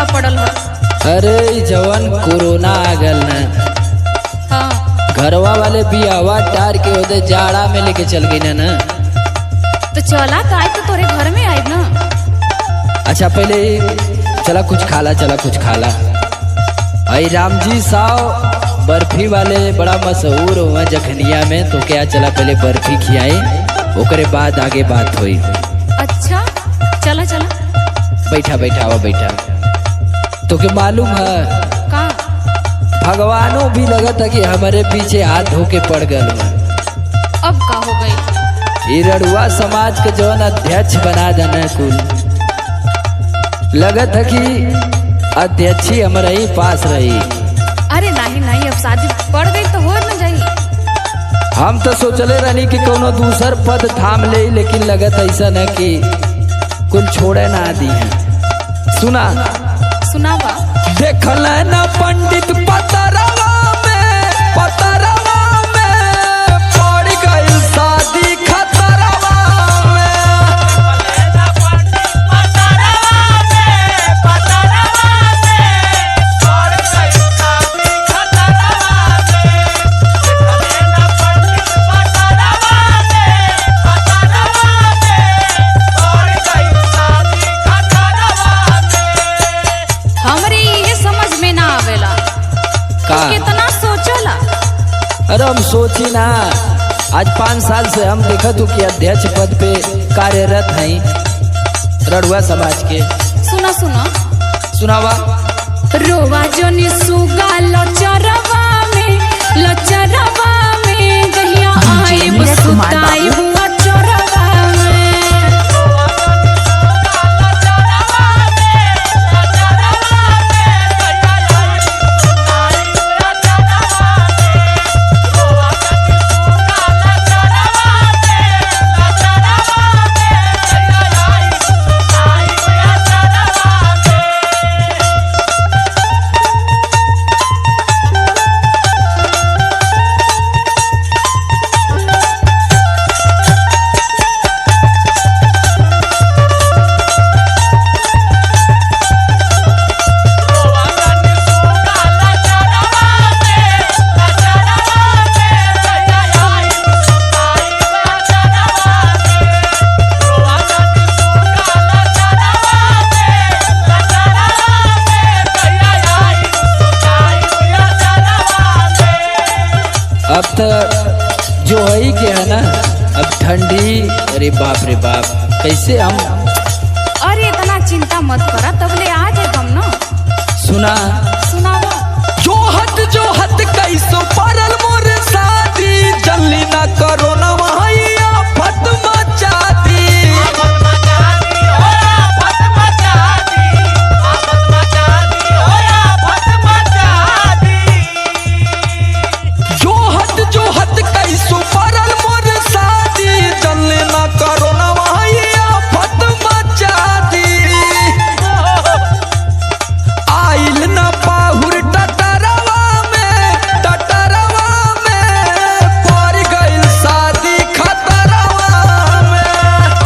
का पड़ल हो? अरे जवन कोरोना आ गल न, हाँ घरवा वाले बियावा टार के ओदे जाड़ा में लेके चल गई ना। तो चला तो आए तो तोरे घर में आए ना। अच्छा पहले चला कुछ खाला, चला कुछ खाला। आई रामजी साव बर्फी वाले बड़ा मशहूर हुआ जखनिया में, तो क्या चला पहले बर्फी खियाए, ओकरे बाद आगे बात हुई। अच्छा चला चला। बैठा बैठा आवा बैठा। तो के मालूम है का? भगवानों भी लगत है कि हमारे पीछे हाथ धो के पड़ गल। अब का हो गई? रड़ुआ समाज के जवन अध्यक्ष बना देना कुल, लगत है कि अध्यक्षी हमारा ही पास रही। अरे नहीं नहीं, अब शादी पड़ गई तो हो न जाई। हम तो सोचले रहनी कि कोनो दूसर पद थाम ले, लेकिन लगत ऐसा न कि कुल छोड़े ना दी है। सुना सुनावा। देखल न पंडित पतरवा में पड़ गई शादी खतरवा कितना सोचला। अरे हम सोची ना, आज 5 साल से हम देखत हूँ कि अध्यक्ष पद पे कार्यरत हैं रड़ुआ समाज के। सुना सुना सुनावा। रोवा जो निसुगा लचरवा में गहिया आए बसुताई हुआ चरवा में। अब तो जो है के है ना, अब ठंडी, अरे बाप रे बाप, कैसे हम। अरे इतना चिंता मत करा, तब ले आ जाए हम ना। सुना सुनावा। जो हद कैसो परल मोर शादी, जल्दी ना करो ना वही आफत मचा दी। जो हद कैसो परल मोर शादी, जल्दी ना करो ना वही आफत मचा दी। आइल ना पाहुर टटरवा में पड़ गइल शादी खतरवा में।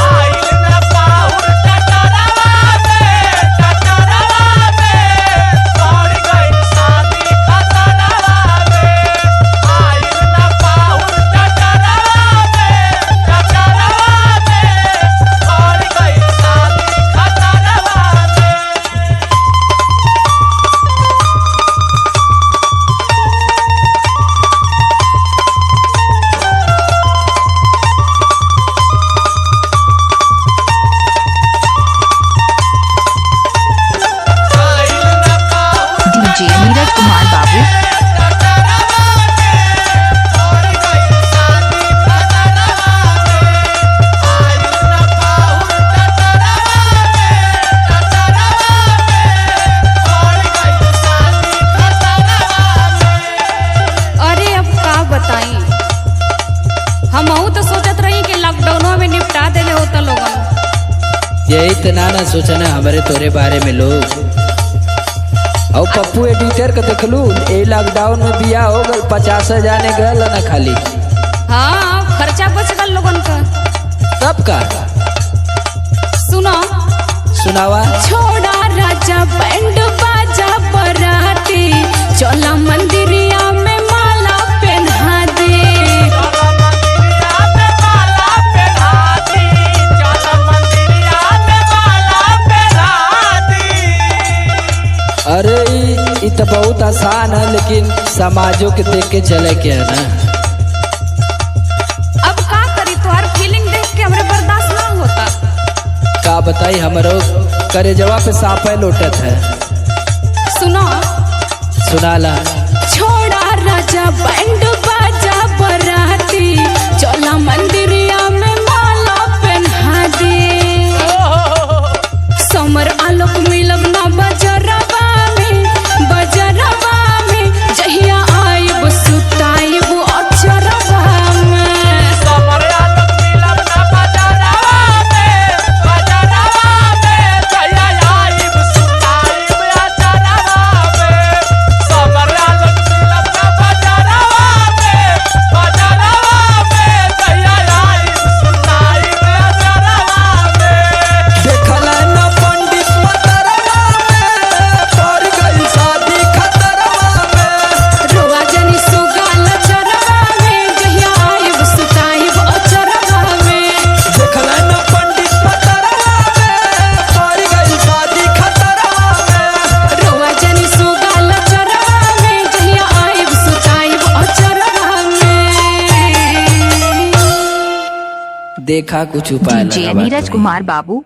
आइल ना पाहुर टटरवा में पड़ गइल शादी खतरवा में। आइल ना पाहुर टटरवा में पड़ गइल शादी खतरवा में। डीजे नीरज कुमार बाबू। अरे अब का बताई, हमहू तो सोचत रही कि लॉकडाउन में निपटा देले होता लोगन। यही तो ना सोचना हमारे तोरे बारे में लोग। और पप्पू एडिटर के देखलू, ए लॉकडाउन में बिया हो गल, 50,000 गल ना खाली। हाँ खर्चा बच गल लोगन का। सबका सुनो सुनावा। छोड़ा राजा बैंड अरे ये तो बहुत आसान है, लेकिन समाजों के देख के चले के है ना। अब का करी, तोहर फीलिंग देख के हमरे बर्दाश्त ना होता। का बताई, हमरो करेजवा पे सांपे लोटत है। सुनो, सुनाला। छोड़ा राजा बैंड बाजा बराती, चला मंदिरिया में माला पहना दे। समर आलोक मिलब ना बजरवा में, बजरवा में जहिया आइब सुताइब अचरवा में। समर आलोक मिलब ना बजरवा में, बजरवा में जहिया आइब सुताइब अचरवा में। समर आलोक मिलब ना बजरवा में, बजरवा में जहिया आइब सुताइब अचरवा में। देखला ना पंडित मतरवा में, पर गई शादी खतरवा में। रोआ जनी सुगाल चरवा में, जहिया आइब सुताइब अचरवा में। देखला ना पंडित मतरवा में, पर गई शादी खतरवा में। रोआ जनी सुगाल चरवा में, जहिया आइब सुताइब अचरवा में। देखा कुछ उपाय डीजे लगा नीरज कुमार बाबू